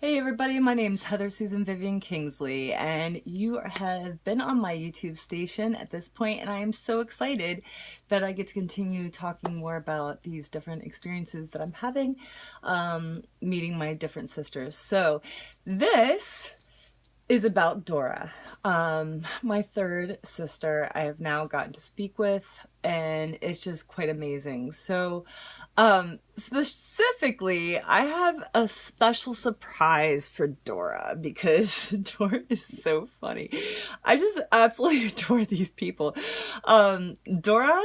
Hey everybody, my name's Susan Vivian Kingsley, and you have been on my YouTube station at this point, and I am so excited that I get to continue talking more about these different experiences that I'm having, meeting my different sisters. So this is about Dora, my third sister I have now gotten to speak with, and it's just quite amazing. So specifically, I have a special surprise for Dora because Dora is so funny. I just absolutely adore these people. Dora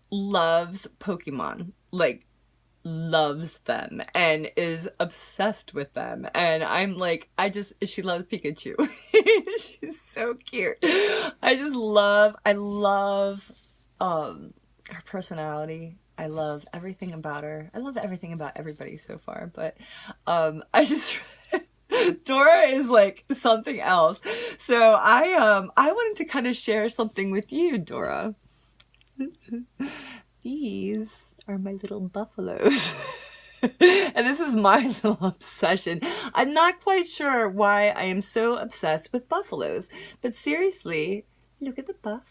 loves Pokemon, like loves them and is obsessed with them, and I'm like, she loves Pikachu. She's so cute. I love her personality. I love everything about her. I love everything about everybody so far, but I just Dora is like something else. So I wanted to kind of share something with you, Dora. These are my little buffaloes. And this is my little obsession. I'm not quite sure why I am so obsessed with buffaloes, but seriously, look at the buff.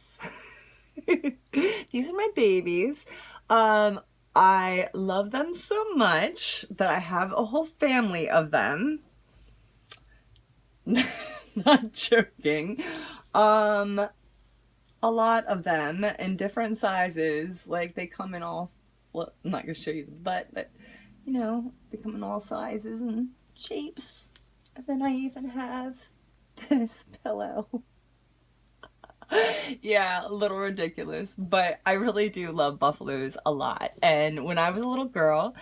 These are my babies. I love them so much that I have a whole family of them. Not joking. A lot of them in different sizes. Like, they come in all, well, I'm not gonna show you the butt, but you know, they come in all sizes and shapes. And then I even have this pillow. Yeah, a little ridiculous, but I really do love buffaloes a lot. And when I was a little girl,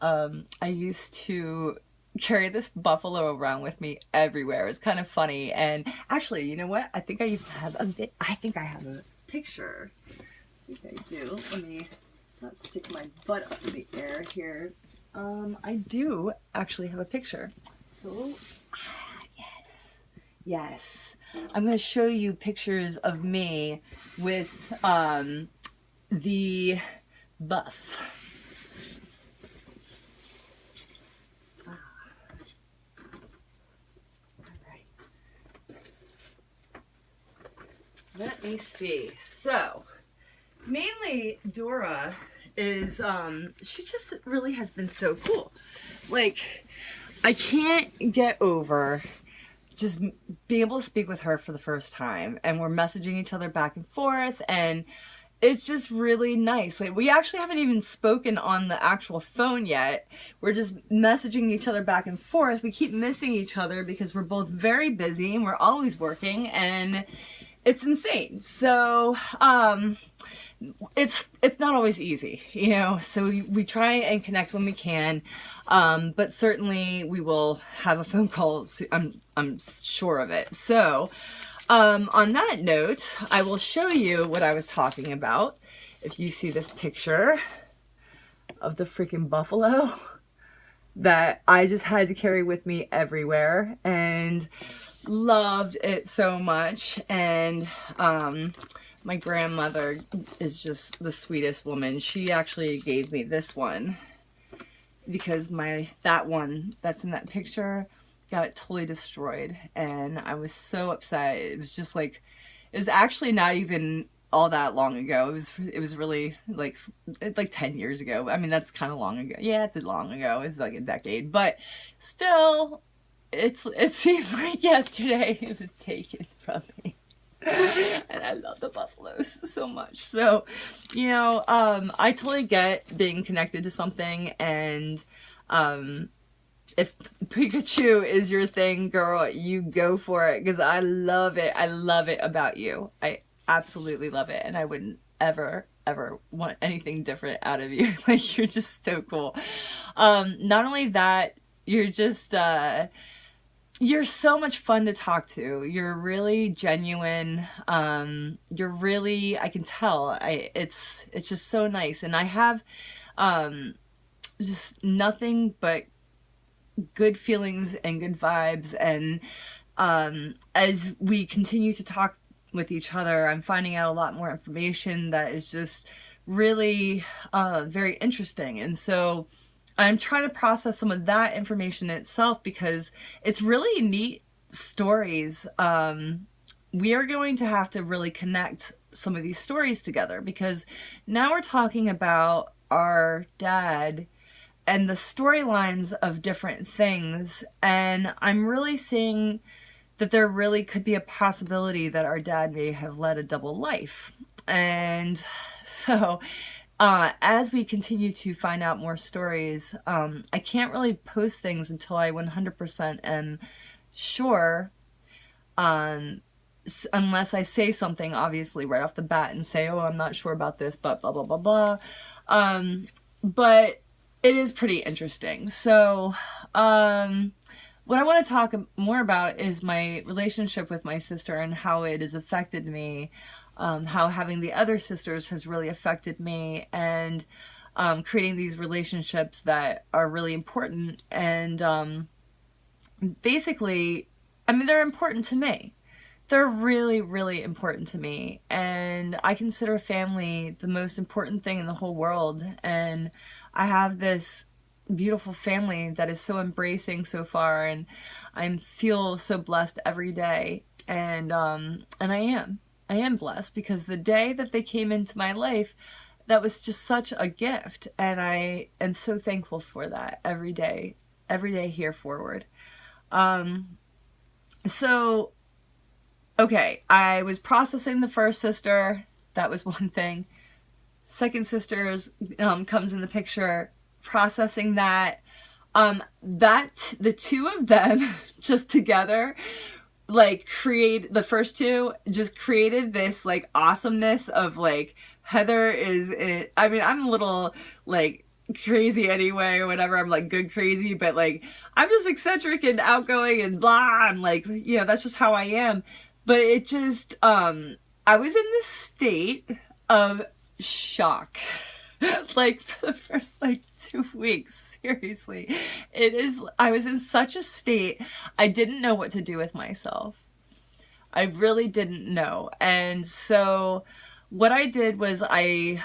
I used to carry this buffalo around with me everywhere. It was kind of funny. And actually, you know what? I think I have a picture. I think I do. Let me not stick my butt up in the air here. I do actually have a picture. So, yes. I'm going to show you pictures of me with the buff. Let me see. So, mainly Dora is, she just really has been so cool. Like, I can't get over just being able to speak with her for the first time, and we're messaging each other back and forth, and it's just really nice. Like, we actually haven't even spoken on the actual phone yet. We're just messaging each other back and forth. We keep missing each other because we're both very busy and we're always working, and it's insane. So it's not always easy, you know, so we try and connect when we can, but certainly we will have a phone call. I'm sure of it. So on that note, I will show you what I was talking about. If you see this picture of the freaking buffalo that I just had to carry with me everywhere and loved it so much. And my grandmother is just the sweetest woman. She actually gave me this one because that one that's in that picture got it totally destroyed, and I was so upset. It was just like, it was actually not even all that long ago. It was really like 10 years ago. I mean, that's kind of long ago. Yeah, it's long ago. It's like a decade, but still, it seems like yesterday it was taken from me. And I love the buffaloes so much. So, you know, I totally get being connected to something, and if Pikachu is your thing, girl, you go for it, because I love it. I love it about you. I absolutely love it, and I wouldn't ever want anything different out of you. Like, you're just so cool. Not only that, you're just you're so much fun to talk to. You're really genuine. You're really, I can tell. It's just so nice, and I have just nothing but good feelings and good vibes. And as we continue to talk with each other, I'm finding out a lot more information that is just really very interesting. And so I'm trying to process some of that information itself because it's really neat stories. We are going to have to really connect some of these stories together because now we're talking about our dad and the storylines of different things. And I'm really seeing that there really could be a possibility that our dad may have led a double life. And so as we continue to find out more stories, I can't really post things until I 100% am sure, unless I say something obviously right off the bat and say, oh, I'm not sure about this, but blah, blah, blah, blah. But it is pretty interesting. So what I want to talk more about is my relationship with my sister and how it has affected me. How having the other sisters has really affected me, and creating these relationships that are really important. And basically, I mean, they're important to me. They're really, really important to me. And I consider family the most important thing in the whole world. And I have this beautiful family that is so embracing so far, and I feel so blessed every day. And I am blessed because the day that they came into my life, that was just such a gift. And I am so thankful for that every day here forward. So, okay, I was processing the first sister. That was one thing. Second sisters comes in the picture, processing that. The two of them just together, like, the first two just created this like awesomeness of like, Heather is it. I mean, I'm a little like crazy anyway or whatever. I'm like good crazy, but like I'm just eccentric and outgoing and blah. I'm like, you know, that's just how I am. But it just I was in this state of shock. Like for the first like 2 weeks, seriously. I was in such a state, I didn't know what to do with myself. I really didn't know. And so what I did was I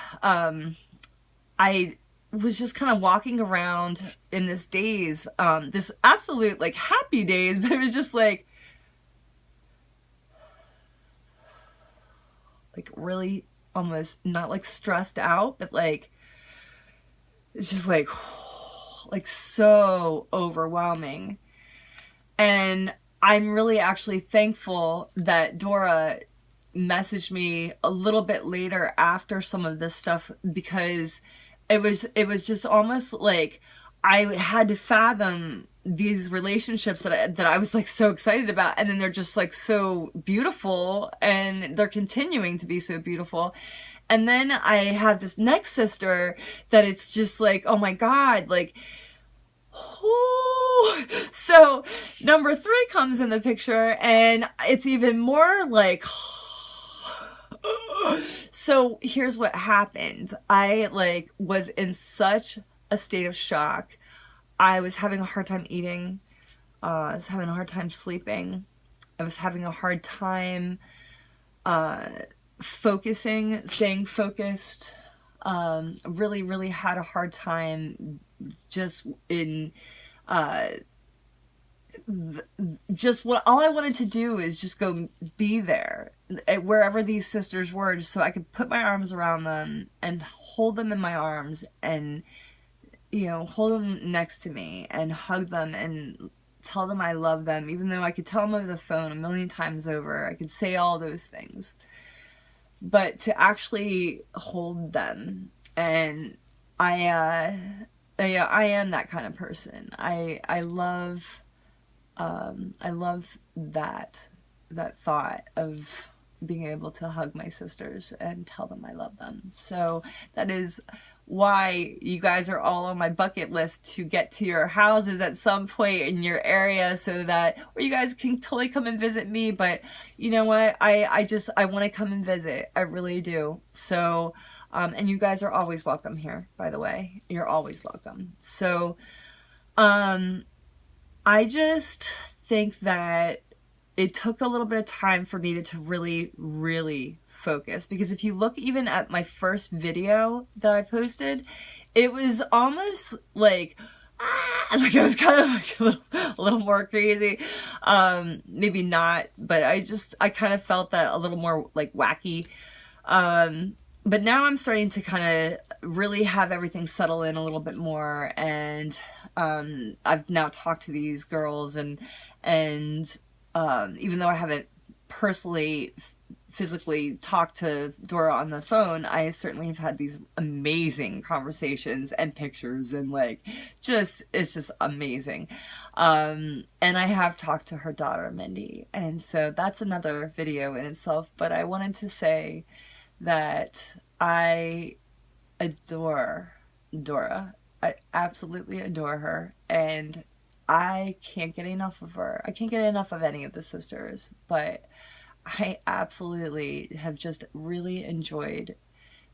was just kind of walking around in this daze, this absolute like happy daze, but it was just like really almost not like stressed out, but like it's just like so overwhelming. And I'm really actually thankful that Dora messaged me a little bit later after some of this stuff, because it was just almost like I had to fathom these relationships that I was like so excited about, and then they're just like so beautiful, and they're continuing to be so beautiful. And then I have this next sister that it's just like, oh my God, like, oh. So number 3 comes in the picture, and it's even more like, so here's what happened. I like was in such a state of shock. I was having a hard time eating. I was having a hard time sleeping. I was having a hard time focusing, staying focused. Really, really had a hard time just in just what all I wanted to do is just go be there wherever these sisters were, just so I could put my arms around them and hold them in my arms, and you know, hold them next to me and hug them and tell them I love them, even though I could tell them over the phone a million times over. I could say all those things, but to actually hold them. And I am that kind of person. I love that thought of being able to hug my sisters and tell them I love them. So that is why you guys are all on my bucket list, to get to your houses at some point in your area, so that, or you guys can totally come and visit me. But you know what? I want to come and visit. I really do. So, and you guys are always welcome here, by the way. You're always welcome. So, I just think that it took a little bit of time for me to really, really focus, because if you look even at my first video that I posted, it was almost like, like it was kind of like a little more crazy. Maybe not, but I kind of felt that a little more like wacky. But now I'm starting to kind of really have everything settle in a little bit more, and I've now talked to these girls, and even though I haven't personally physically talked to Dora on the phone, I certainly have had these amazing conversations and pictures, and like it's just amazing. And I have talked to her daughter Mindy, and so that's another video in itself. But I wanted to say that I adore Dora. I absolutely adore her, and I can't get enough of her. I can't get enough of any of the sisters, but I absolutely have just really enjoyed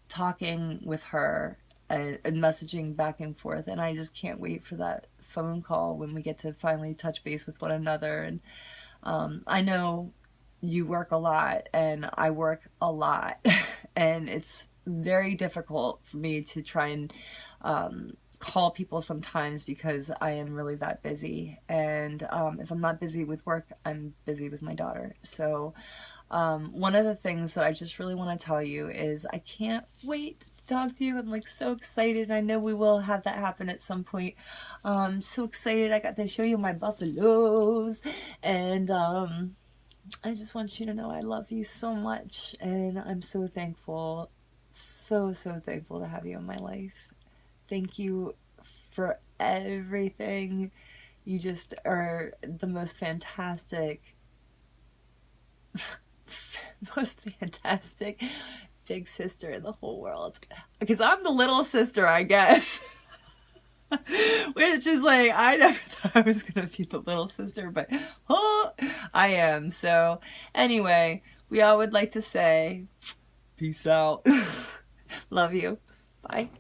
talking with her and messaging back and forth, and I just can't wait for that phone call when we get to finally touch base with one another. And I know you work a lot and I work a lot, and it's very difficult for me to try and call people sometimes because I am really that busy. And if I'm not busy with work, I'm busy with my daughter. So one of the things that I just really want to tell you is I can't wait to talk to you. I'm like so excited. I know we will have that happen at some point. So excited. I got to show you my buffaloes, and I just want you to know I love you so much, and I'm so thankful, so thankful to have you in my life. Thank you for everything. You just are the most fantastic, big sister in the whole world. Because I'm the little sister, I guess. Which is like, I never thought I was going to be the little sister, but oh, I am. So anyway, we all would like to say, peace out. Love you. Bye.